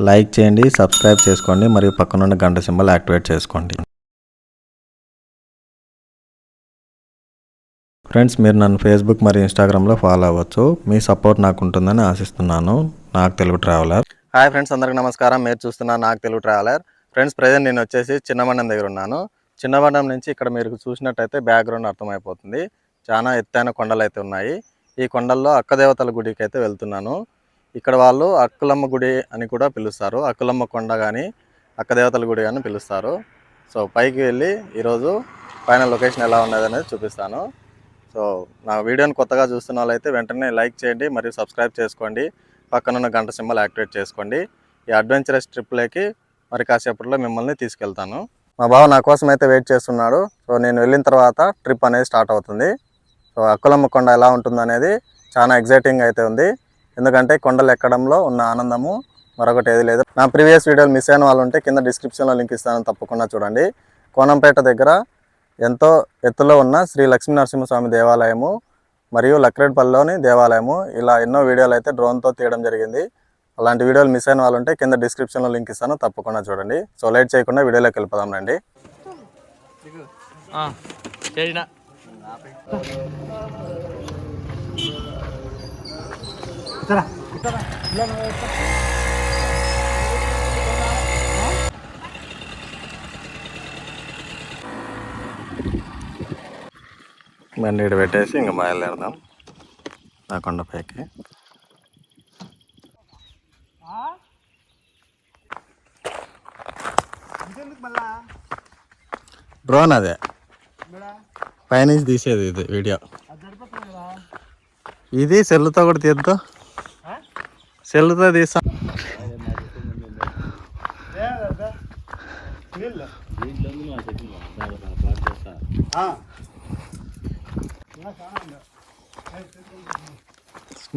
Like చేయండి, subscribe చేసుకోండి మరియు పక్కనున్న గంట సింబల్ యాక్టివేట్ చేసుకోండి. ఫ్రెండ్స్, మీరు నన్ను ఫేస్బుక్ మరియు ఇన్స్టాగ్రామ్లో ఫాలో అవ్వచ్చు. మీ సపోర్ట్ నాకు ఉంటుందని ఆశిస్తున్నాను. నాకు తెలుగు ట్రావెలర్. హాయ్ ఫ్రెండ్స్, అందరికీ నమస్కారం. మీరు చూస్తున్నారు నాకు తెలుగు ట్రావెలర్. ఫ్రెండ్స్, ప్రజెంట్ నేను వచ్చేసి చిన్నమండం దగ్గర ఉన్నాను. చిన్నమండం నుంచి ఇక్కడ మీరు చూసినట్టయితే బ్యాక్గ్రౌండ్ అర్థమైపోతుంది. చాలా ఎత్తైన కొండలు అయితే ఉన్నాయి. ఈ కొండల్లో అక్కదేవతల గుడికి అయితే వెళ్తున్నాను. ఇక్కడ వాళ్ళు అక్కులమ్మ గుడి అని కూడా పిలుస్తారు. అక్కులమ్మ కొండ కానీ అక్కదేవతల గుడి కానీ పిలుస్తారు. సో పైకి వెళ్ళి ఈరోజు పైన లొకేషన్ ఎలా ఉన్నది అనేది చూపిస్తాను. సో నా వీడియోని కొత్తగా చూస్తున్న వాళ్ళైతే వెంటనే లైక్ చేయండి మరియు సబ్స్క్రైబ్ చేసుకోండి. పక్కనున్న గంట సింబల్ యాక్టివేట్ చేసుకోండి. ఈ అడ్వెంచరస్ ట్రిప్లోకి మరి కాసేపట్లో మిమ్మల్ని తీసుకెళ్తాను. మా బావ నా కోసం అయితే వెయిట్ చేస్తున్నాడు. సో నేను వెళ్ళిన తర్వాత ట్రిప్ అనేది స్టార్ట్ అవుతుంది. సో అక్కులమ్మ కొండ ఎలా ఉంటుంది అనేది చాలా ఎగ్జైటింగ్ అయితే ఉంది. ఎందుకంటే కొండలు ఎక్కడంలో ఉన్న ఆనందము మరొకటి ఏది లేదు. నా ప్రీవియస్ వీడియోలు మిస్ అయిన వాళ్ళు ఉంటే కింద డిస్క్రిప్షన్లో లింక్ ఇస్తాను, తప్పకుండా చూడండి. కోనంపేట దగ్గర ఎంతో ఎత్తులో ఉన్న శ్రీ లక్ష్మీ నరసింహస్వామి దేవాలయము మరియు లక్రేడ్పల్లిలోని దేవాలయము, ఇలా ఎన్నో వీడియోలు అయితే డ్రోన్తో తీయడం జరిగింది. అలాంటి వీడియోలు మిస్ అయిన వాళ్ళు ఉంటే కింద డిస్క్రిప్షన్లో లింక్ ఇస్తాను, తప్పకుండా చూడండి. సో లేట్ చేయకుండా వీడియోలోకి వెళ్ళిపోదాం రండి. బండి ఇక్కడ పెట్టేసి ఇంకా బయలుదేరదాం ఆ కొండపైకి. డ్రోన్ అదే పైనుంచి తీసేది ఇది వీడియో. ఇది సెల్లుతో కూడా తీద్దాం, సెల్లుతో తీస్తాం.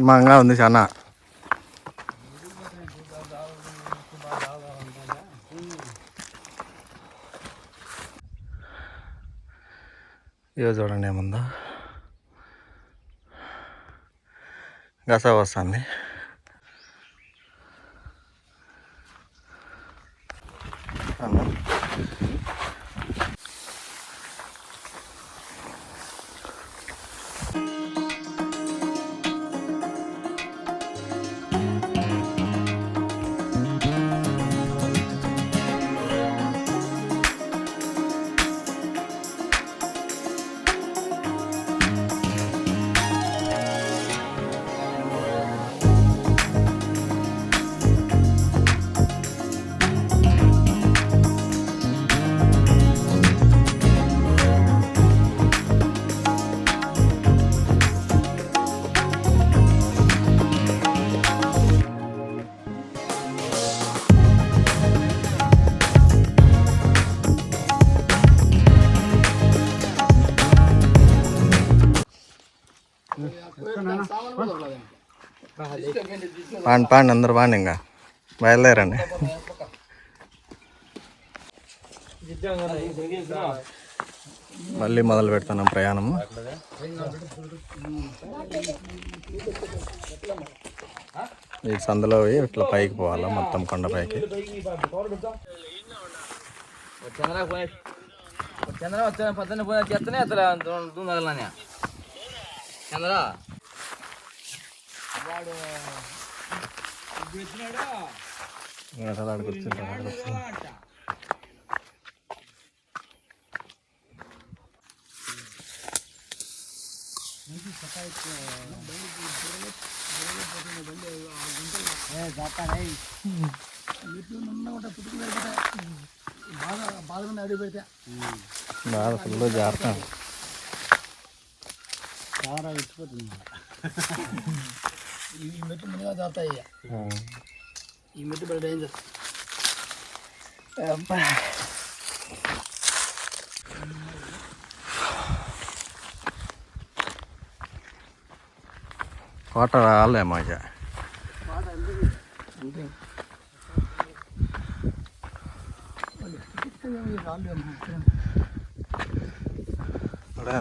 మంగా ఉంది చాలా. ఇవో చూడండి ఏముందో, గస వస్తుంది. పాండి అందరు పాండి, ఇంకా బయలుదేరండి. మళ్ళీ మొదలు పెడుతున్నాం ప్రయాణము. ఈ సందులో పోయి ఇట్లా పైకి పోవాలా, మొత్తం కొండపైకి. బాగా ఫుల్ జాగ్రత్త. ఈ మెట్టు ముందుగా జారుతాయి. ఈ మెట్టు బయట డేంజర్. కోట రాలే మాకు.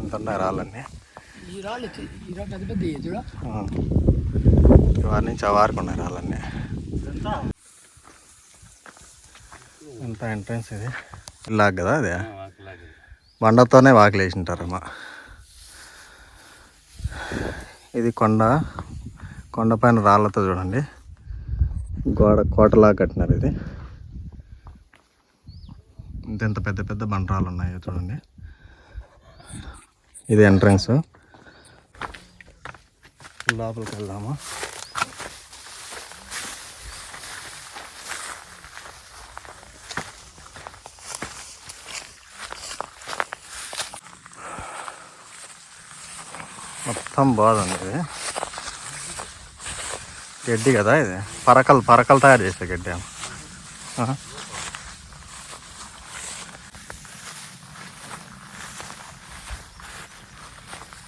ఎంత ఉన్నాయి రాళ్ళన్నీ. ఈ రాళ్ళు పెద్ద పెద్ద చూడ, వారి నుంచి ఆ వారికి ఉన్నాయి రాళ్ళన్నీ. ఎంత ఎంట్రన్స్ ఇది ఇలాగ కదా అదే బండతోనే వాకిలు వేసింటారమ్మా. ఇది కొండపైన రాళ్ళతో చూడండి కోటలాగా కట్టినారు. ఇది ఇంత పెద్ద పెద్ద బండరాళ్ళు ఉన్నాయి చూడండి. ఇది ఎంట్రన్స్. లోపలికి వెళ్దాము. మొత్తం బాగుంది. ఇది గడ్డి కదా, ఇది పరకలు తయారు చేసే గడ్డి.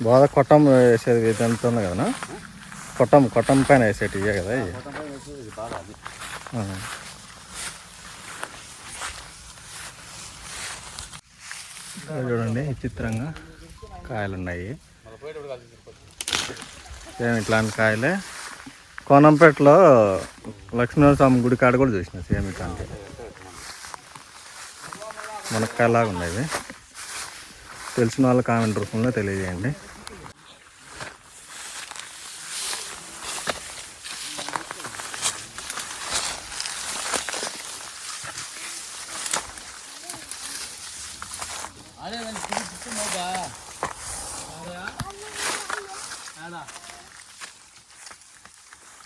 బాగా కొట్టం వేసేది ఇది ఎంత ఉంది కదా, కొట్టం పైన వేసేటి ఇవే కదా ఇవి. చూడండి విచిత్రంగా కాయలు ఉన్నాయి. సేమ్ ఇట్లాంటి కాయలే కోనంపేటలో లక్ష్మీనరస్వామి గుడి కాడ కూడా చూసిన. సేమ్ ఇట్లాంటి మునక్కాయలాగా ఉన్నాయి. తెలిసిన వాళ్ళ కామెంట్ రూపంలో తెలియజేయండి.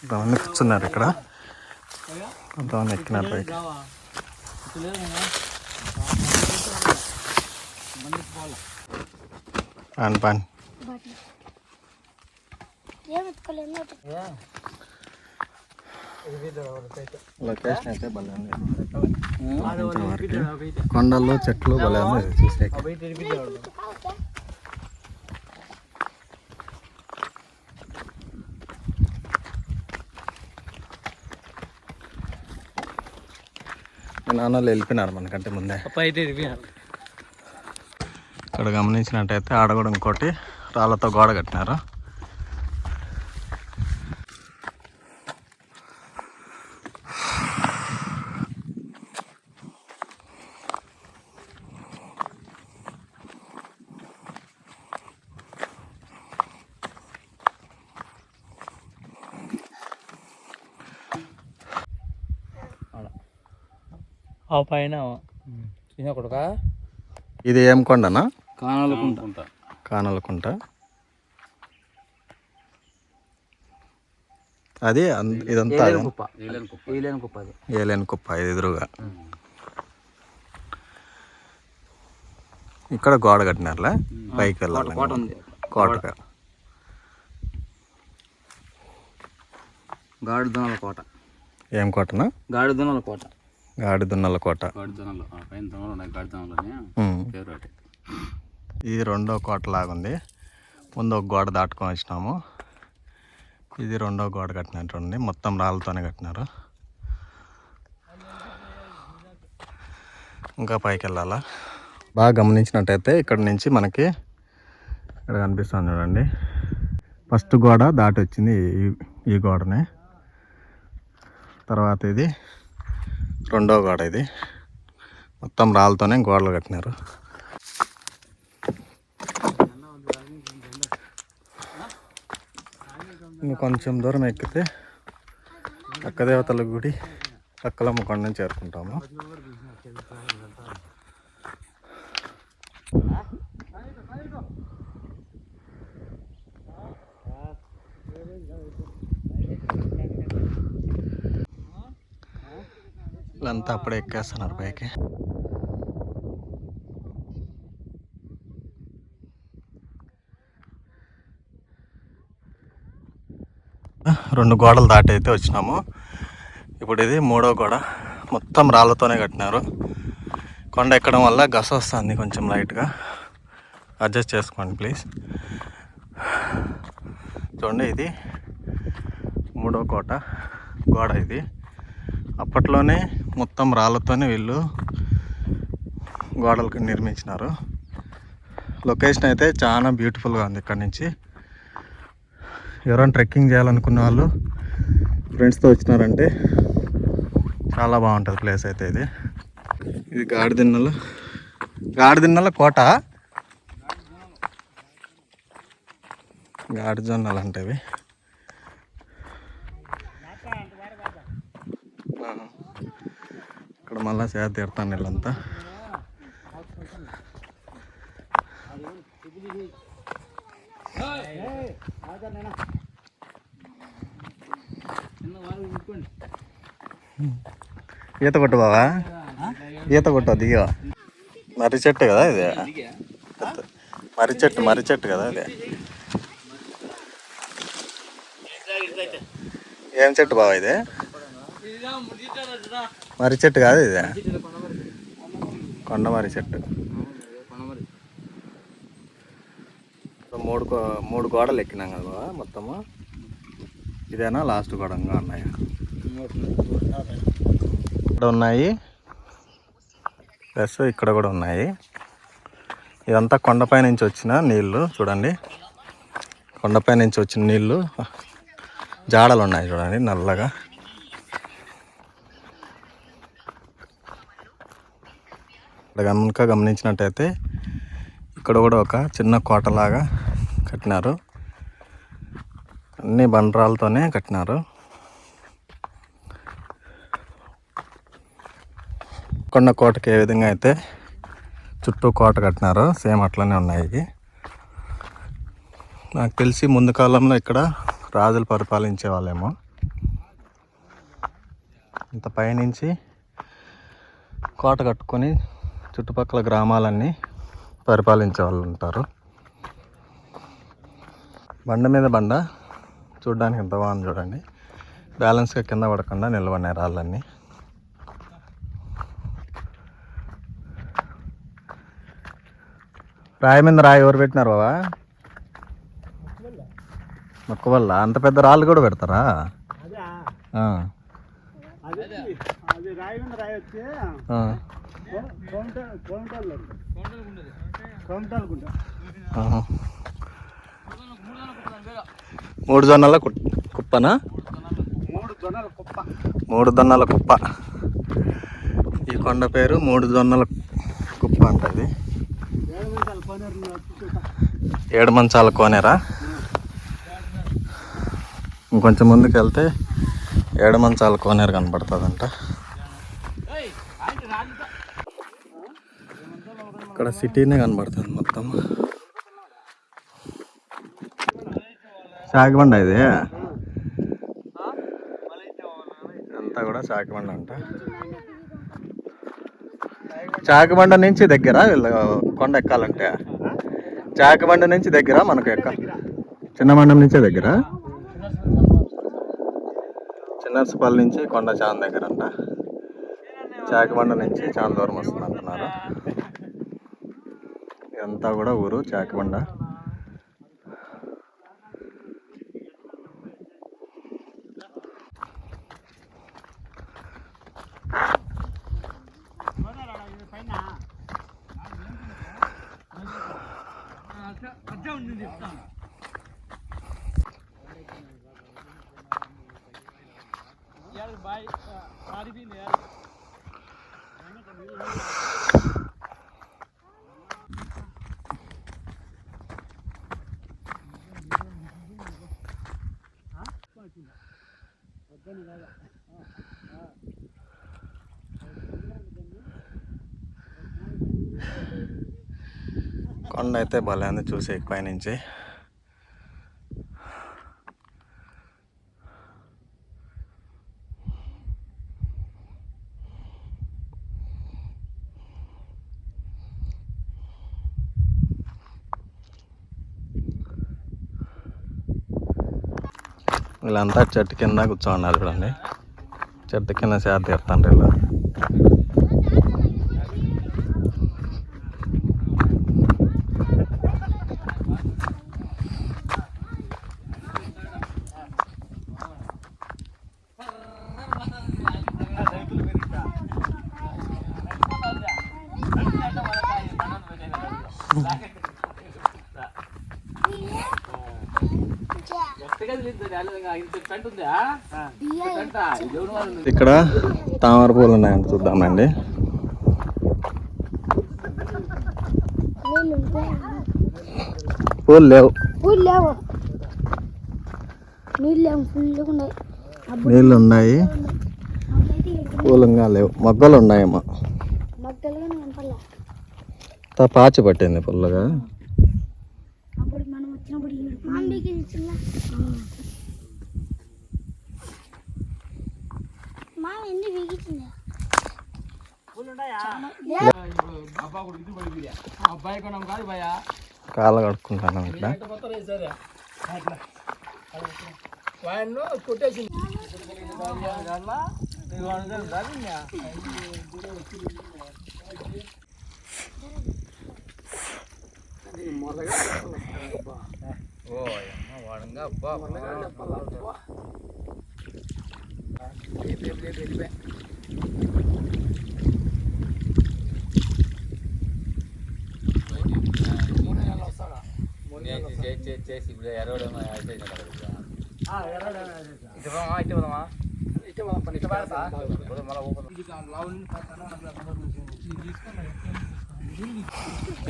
కొంతమంది కూర్చున్నారు ఇక్కడ, కొంతమంది ఎక్కినారు పైకి. పాన్ లొకేషన్ అయితే భలే ఉంది. కొండల్లో చెట్లు భలే ఉంది చూసే. నాన్నలు వెళ్ళిపోయినారు మనకంటే ముందే. ఇక్కడ గమనించినట్టయితే ఆడ కూడా ఇంకోటి రాళ్ళతో గోడ కట్టినారు. పైన ఇది ఏం కొండనా? కానాలకుంట. అది ఇదంతా ఏలేని కుప్ప ఇది ఎదురుగా. ఇక్కడ గోడ కట్టినారులే, పైకి వెళ్ళాలి. కోటగా గాడిదొన్నల కోట. ఏం కోటనా? గాడిదొన్నల కోట. గాడిదున్నల కోట. ఇది రెండో కోట లాగుంది. ముందు ఒక గోడ దాటుకొని వచ్చినాము. ఇది రెండో గోడ కట్టినట్టుండి, మొత్తం రాళ్ళతోనే కట్టినారు. ఇంకా పైకి వెళ్ళాలా. బాగా గమనించినట్టయితే ఇక్కడ నుంచి మనకి ఇక్కడ కనిపిస్తుంది చూడండి, ఫస్ట్ గోడ దాటి వచ్చింది ఈ గోడనే. తర్వాత ఇది రెండో గోడ. ఇది మొత్తం రాళ్ళతోనే గోడలు కట్టినారు. ఇంకొంచెం దూరం ఎక్కితే అక్కదేవతల గుడి అక్కలమ్మ కొండని చేరుకుంటాము. వీళ్ళంతా అప్పుడే ఎక్కేస్తున్నారు పైకి. రెండు గోడలు దాటి అయితే వచ్చినాము. ఇప్పుడు ఇది మూడో గోడ, మొత్తం రాళ్ళతోనే కట్టినారు. కొండ ఎక్కడం వల్ల గస వస్తుంది కొంచెం లైట్గా, అడ్జస్ట్ చేసుకోండి ప్లీజ్. చూడండి ఇది మూడో గోడ. ఇది అప్పట్లోనే మొత్తం రాళ్ళతోనే వీళ్ళు గోడలకు నిర్మించినారు. లొకేషన్ అయితే చాలా బ్యూటిఫుల్గా ఉంది. ఇక్కడ నుంచి ఎవరైనా ట్రెక్కింగ్ చేయాలనుకున్న వాళ్ళు ఫ్రెండ్స్తో వచ్చినారంటే చాలా బాగుంటుంది ప్లేస్ అయితే ఇది. ఇది గాడిదిన్నల కోట. గాడిజొన్నలు అంటే ఇవి. ఇక్కడ మళ్ళా సేద తీరుతాను వీళ్ళంతా. ఈత కొట్టు బావా, ఈత కొట్టు దిగ. మర్రి చెట్టు కదా ఇది, మర్రి చెట్టు కదా ఇది. ఏం చెట్టు బావా ఇది? మర్రి చెట్టు కాదు ఇది, కొండమర్రి చెట్టు. మూడు గోడలు ఎక్కినాం కదా బావా మొత్తము. ఇదేనా లాస్ట్ గోడ ఇంకా ఉన్నాయా? ఇక్కడ ఉన్నాయి ప్లస్ ఇక్కడ కూడా ఉన్నాయి. ఇదంతా కొండపై నుంచి వచ్చిన నీళ్ళు చూడండి. కొండపై నుంచి వచ్చిన నీళ్ళు జాడలు ఉన్నాయి చూడండి నల్లగా. ఇక్కడ కనుక గమనించినట్టయితే ఇక్కడ కూడా ఒక చిన్న కోటలాగా కట్టినారు. అన్ని బండరాలతోనే కట్టినారు. కొండ కోటకి ఏ విధంగా అయితే చుట్టూ కోట కట్టినారో సేమ్ అట్లనే ఉన్నాయి ఇవి. నాకు తెలిసి ముందు కాలంలో ఇక్కడ రాజులు పరిపాలించే వాళ్ళేమో. ఇంత పైనుంచి కోట కట్టుకొని చుట్టుపక్కల గ్రామాలన్నీ పరిపాలించే వాళ్ళు ఉంటారు. బండ మీద బండ చూడడానికి ఎంత బాగుంది చూడండి. బ్యాలెన్స్గా కింద పడకుండా నిలబడినాయి రాళ్ళన్నీ. రాయి మీద రాయి ఎవరు పెట్టినారు బావా? మొక్క వల్ల అంత పెద్ద రాళ్ళు కూడా పెడతారా? మూడు జొన్నల కుప్పనా? మూడు జొన్నల కుప్ప. ఈ కొండ పేరు మూడు జొన్నల కుప్ప అంటది. 7 మంచాల కోనేరా. ఇంకొంచెం ముందుకు వెళ్తే 7 మంచాల కోనేరు కనపడుతుందంట. ఇక్కడ సిటీనే కనబడుతుంది మొత్తం. సాగిబండ ఇది అంతా కూడా సాగిబండ అంట. చాకిబండ నుంచి దగ్గర కొండ ఎక్కాలంటే, చాకిబండ నుంచి దగ్గర మనకు చిన్నమండం నుంచే దగ్గర. చిన్నర్సపల్లి నుంచి కొండ చాన్ దగ్గర అంట. చాకిబండ నుంచి చాలా దూరం వస్తుంది అంటున్నారు. ఇదంతా కూడా ఊరు చాకిబండ. కొండ అయితే భలే ఉంది చూసే పైనుంచి. వీళ్ళంతా చెట్టు కింద కూర్చోన్నారు చూడండి. చెట్టు కింద సేద తీరుతాండ్రు వీళ్ళు. ఇక్కడ తామర పూలు ఉన్నాయంట, చూద్దామండి. పూలు లేవు, పూలు లేవు, నీళ్ళు లేవు, ఫుల్గా ఉన్నాయి. నీళ్ళు ఉన్నాయి, పూలంగా లేవు. మొగ్గలు ఉన్నాయేమో, మగ్గలుగా కనపడలే. పాచి పట్టింది ఫుల్గా. అప్పుడు మనం వచ్చినప్పుడు మా ఎన్ని వీగించింది. కాళ్ళ కడుక్కుంటాను ఇట్లా. కొట్టేసింది. చేసి ఇప్పుడు ఎరవడం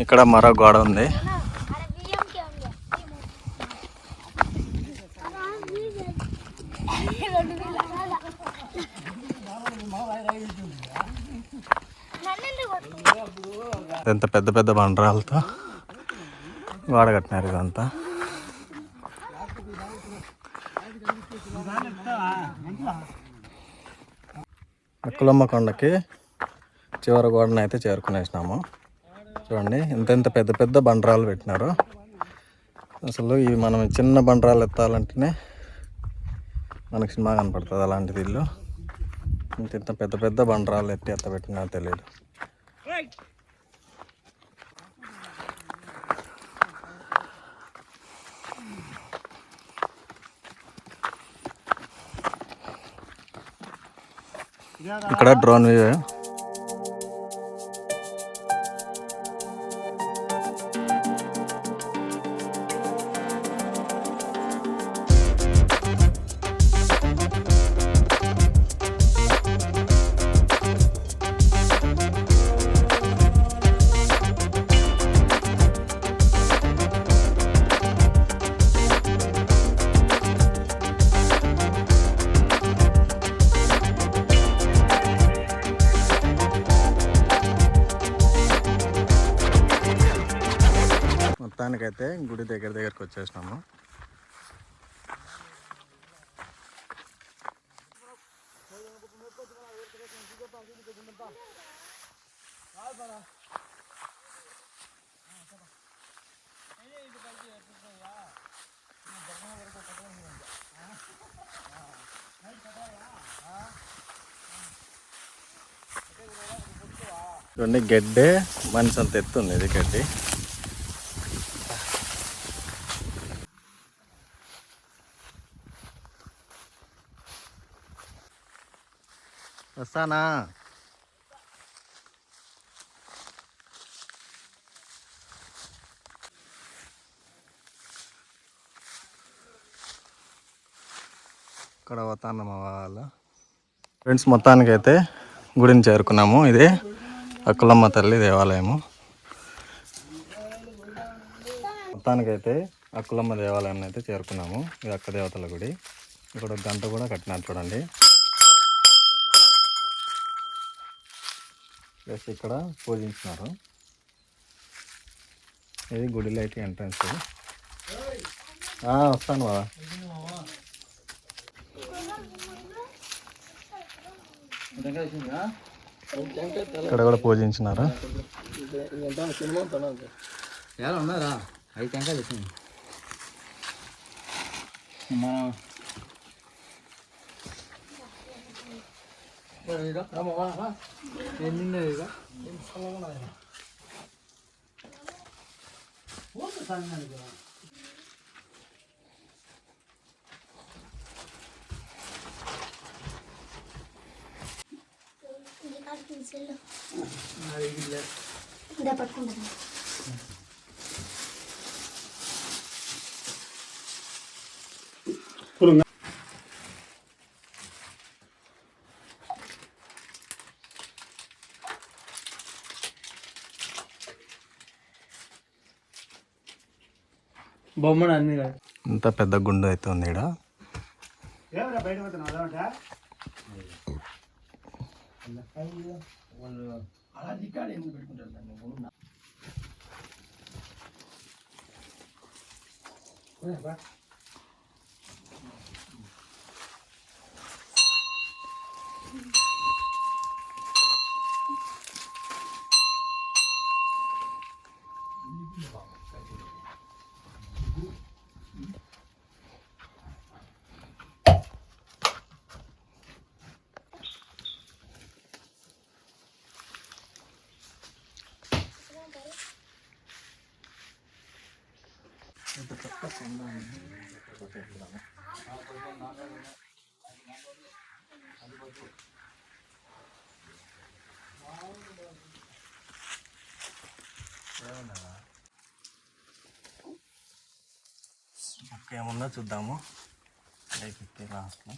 ఇక్కడ మరో గోడ ఉంది. ఎంత పెద్ద పెద్ద బండరాలతో గోడ కట్టినారు ఇదంతా. అక్కులమ్మ కొండకి చివరి గోడను అయితే చేరుకునేసినాము. చూడండి ఎంత పెద్ద పెద్ద బండరాలు పెట్టినారు. అసలు ఇవి మనం చిన్న బండరాలు ఎత్తాలంటేనే మనకి సినిమా కనపడుతుంది. అలాంటిది ఇల్లు ఇంత పెద్ద పెద్ద బండరాలు ఎత్త పెట్టినా తెలియదు. ఇక్కడ డ్రోన్ వ్యూ. మొత్తానికైతే గుడి దగ్గరికి వచ్చేసినాము. చూడండి గడ్డే మనిషి అంత ఎత్తుంది ఇది గడ్డి. వస్తానా? ఇక్కడ వస్తాను మా వాళ్ళు. ఫ్రెండ్స్ మొత్తానికైతే గుడిని చేరుకున్నాము. ఇదే అక్కులమ్మ తల్లి దేవాలయము. మొత్తానికైతే అక్కులమ్మ దేవాలయం అయితే చేరుకున్నాము. ఇది అక్క దేవతల గుడి. ఇక్కడ ఒక గంట కూడా కట్టినారు చూడండి. ప్లస్ ఇక్కడ పూజించినారు. ఇది గుడిలో అయితే ఎంట్రన్స్. వస్తాను బాబా. ఇక్కడ కూడా పూజించినారు. ఎలా ఉన్నారా? 5 టెంకాయలు వచ్చింది. పట్టుకుంటాను. బొమ్మను అన్ని ఇంత పెద్ద గుండు అయితే ఉంది ఇక్కడ. అలా దిక్కాడు ఎందుకు పెట్టుకుంటారు దాన్ని? బుక్ ఏముందో చూద్దాము. లాస్ట్లో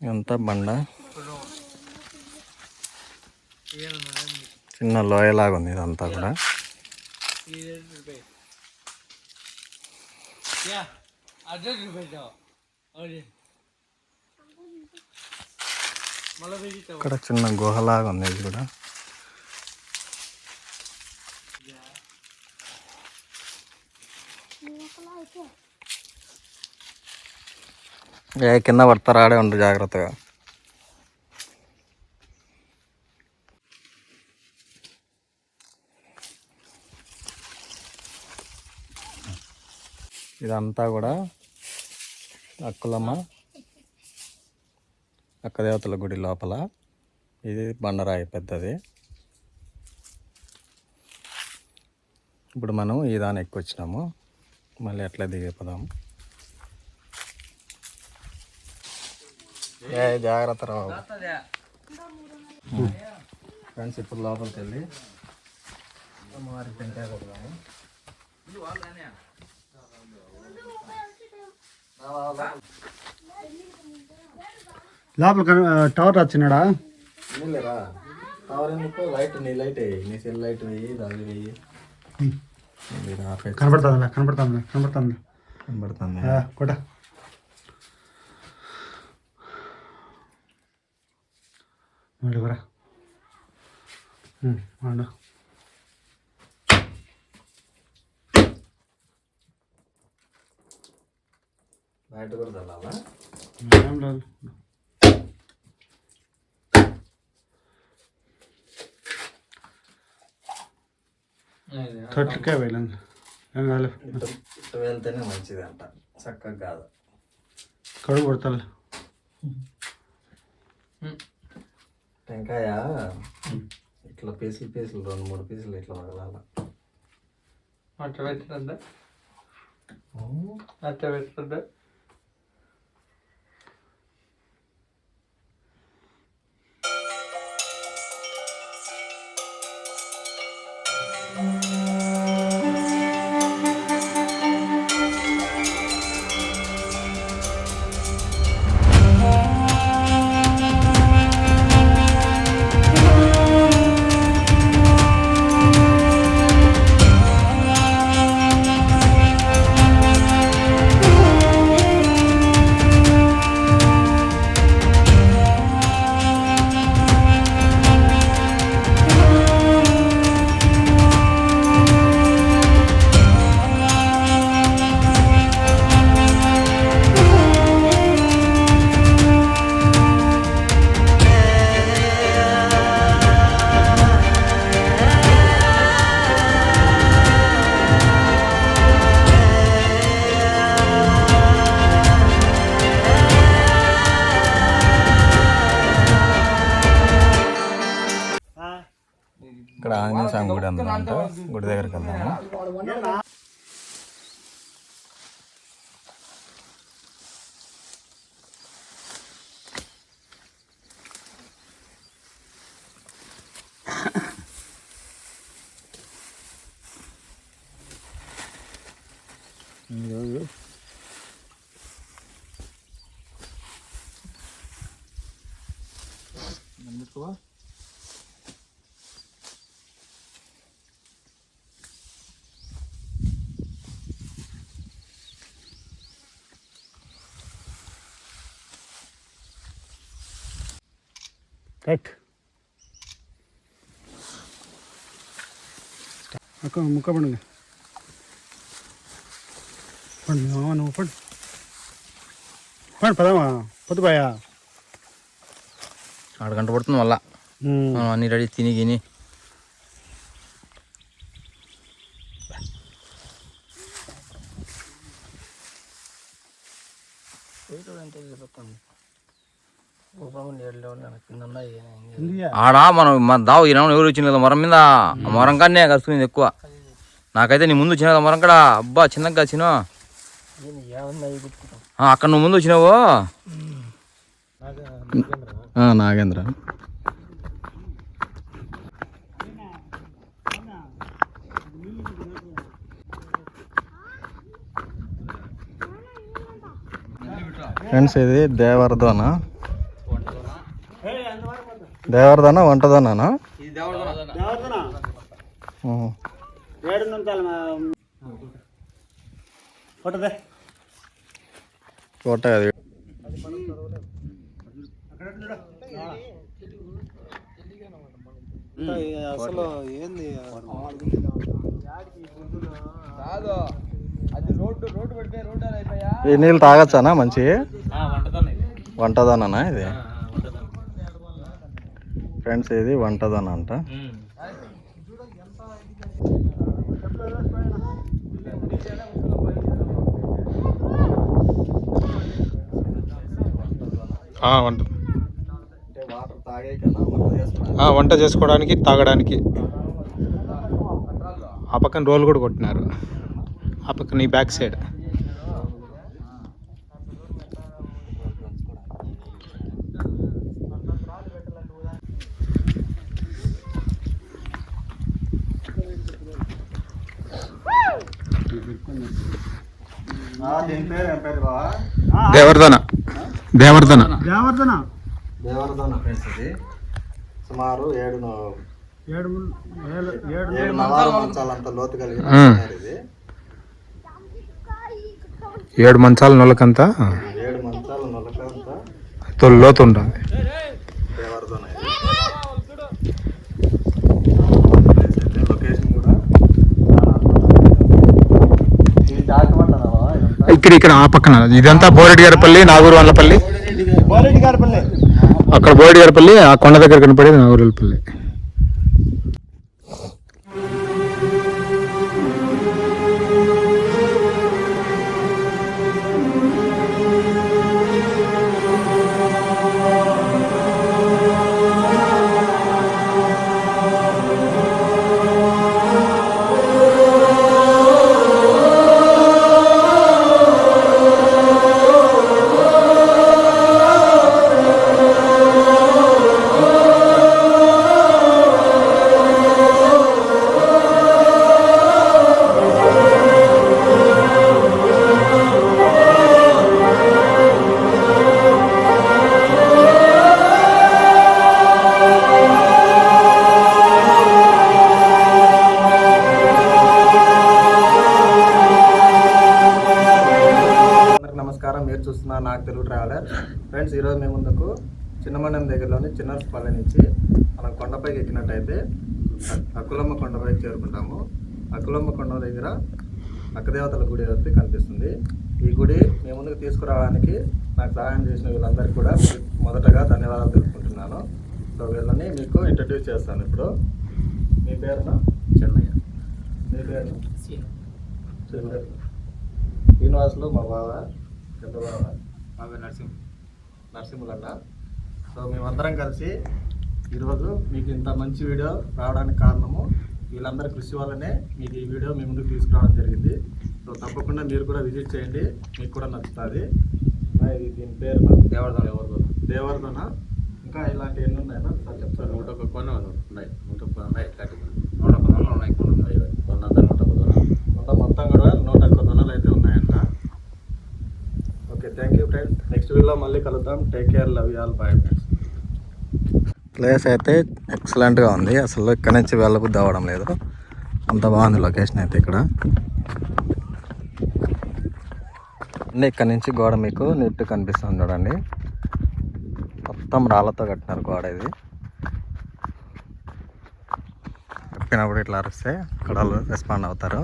ఎంత బండ చిన్న లోయలాగా ఉంది ఇదంతా కూడా. ఇక్కడ చిన్న గుహలాగా ఉంది ఇది కూడా. ఏ కింద పడతారు, ఆడే ఉండరు జాగ్రత్తగా. ఇదంతా కూడా అక్కులమ్మ అక్కదేవతల గుడి లోపల. ఇది బండరాయి పెద్దది. ఇప్పుడు మనం ఈ దాన్ని ఎక్కొచ్చినాము, మళ్ళీ ఎట్లా దిగిపోదాము. ఏ జాగ్రత్త రావు ఫ్రెండ్స్. ఇప్పుడు లోపలికి వెళ్ళి అమ్మవారికి టెంకాయ కొడదాము. లోపల టవర్ వచ్చినాడా? లేరా టవర్ ఎందుకు? లైట్ నీ లైట్ వేయి, నీ సెల్ లైట్ వేయి, దాని వేయి. కనబడుతుంది కనబడుతుంది కనబడుతుంది కనబడుతుంది కొట్ట. మళ్ళీ బరా బయట కూడా చల్లాలా? ఏం లేదు. తొట్లకే వెళ్ళండి. ఏం కాదు, ఇటు వెళ్తేనే మంచిది అంట, చక్కగా కాదు. కడుగు కొడతాను. టెంకాయ ఇట్లా పీసులు 2-3 పీసులు ఇట్లా వదలాల. అట్లా పెట్టిందా? అట్లా పెట్టిందా? ఇక్కడ ఆంజనేయ స్వామి గుడి ఉందంట, గుడి దగ్గరికి వెళ్దాము. రైట్ అక్క ముక్క పండుగ పండు నువ్వు పండు పండు పదమా పొద్దుపాయా 6 గంటలు పడుతుంది మళ్ళా అన్ని రెడీ తిని గిని ఆడా మనం మన దావు ఈ ఎవరు వచ్చిన కదా మొరం మీద ఆ మొరం కాడనే కలుసుకునేది ఎక్కువ. నాకైతే నీ ముందు వచ్చిన కదా మొరం కాడ అబ్బా చిన్నగా కాల్చినా అక్కడ నువ్వు ముందు వచ్చినావు. నాగేంద్ర ఫ్రెండ్స్ ఇది దేవర్ధన వంటదోనా కోట అది అసలు ఏంది ఈ నీళ్ళు తాగచ్చానా మంచి వంటదోనా ఇది ఫ్రెండ్స్ ఇది వంటదోన అంట. వంట చేసుకోవడానికి తాగడానికి. ఆ పక్కన రోల్ కూడా కొట్టినారు, ఆ పక్కన ఈ బ్యాక్ సైడ్. దేవర్ధన దేవర్ధన దేవర్ధన దేవర్ధన ఫ్రెండ్స్ ఇది సుమారు 7 మంచాలంత లోతు కలిగిన ఇది 7 మంచాల నొలకంతా 7 మంచాల నొలకంతా లోతు ఉంటుంది. దేవర్ధన లొకేషన్ కూడా ఇక్కడ ఆ పక్కన ఇదంతా బోరెడ్డి గారిపల్లి, నాగూరు వాళ్ళపల్లి. అక్కడ బోరెడ్డి గారిపల్లి, ఆ కొండ దగ్గర కనపడేది నాగూరు వాళ్ళపల్లి. మీరు చూస్తున్న నాకు తెలుగు ట్రావెలర్. ఫ్రెండ్స్ ఈరోజు మేము ముందుకు చిన్నమండం దగ్గరలోని చిన్నర్స్పల్లి నుంచి మనం కొండపైకి ఎక్కినట్టయితే అక్కులమ్మ కొండపైకి చేరుకుంటాము. అక్కులమ్మ కొండ దగ్గర అక్కదేవతల గుడి అయితే కనిపిస్తుంది. ఈ గుడి మేము ముందుకు తీసుకురావడానికి నాకు సహాయం చేసిన వీళ్ళందరికీ కూడా మొదటగా ధన్యవాదాలు తెలుపుకుంటున్నాను. సో వీళ్ళని మీకు ఇంట్రడ్యూస్ చేస్తాను. ఇప్పుడు మీ పేరున చెన్నయ్య, మీ పేరు శ్రీనివాసులు, మా బావ పెద్ద బావ నరసింహులన్న. సో మేమందరం కలిసి ఈరోజు మీకు ఇంత మంచి వీడియో రావడానికి కారణము వీళ్ళందరి కృషి వల్లనే మీకు ఈ వీడియో మీ ముందుకు తీసుకురావడం జరిగింది. సో తప్పకుండా మీరు కూడా విజిట్ చేయండి, మీకు కూడా నచ్చుతుంది. దీని పేరు దేవర్ధన. ఇంకా ఇలాంటి ఎన్ని ఉన్నాయన్నా సార్ చెప్తారు? 101 కొండలు ఉన్నాయి. 110 ఉన్నాయి. మొత్తం కూడా 101 దొనలు అయితే ఉన్నాయన్న. మళ్ళీ కలుద్దాం. Take care, love you all, bye friends. Place అయితే ఎక్సలెంట్గా ఉంది. అసలు ఇక్కడ నుంచి వెళ్ళబుద్ధి అవ్వడం లేదు, అంత బాగుంది లొకేషన్ అయితే ఇక్కడ. అంటే ఇక్కడ నుంచి గోడ మీకు నీట్గా కనిపిస్తుంది చూడండి. మొత్తం రాళ్ళతో కట్టినారు గోడ ఇది. చెప్పినప్పుడు ఇట్లా అరిస్తే కడలు రెస్పాండ్ అవుతారు.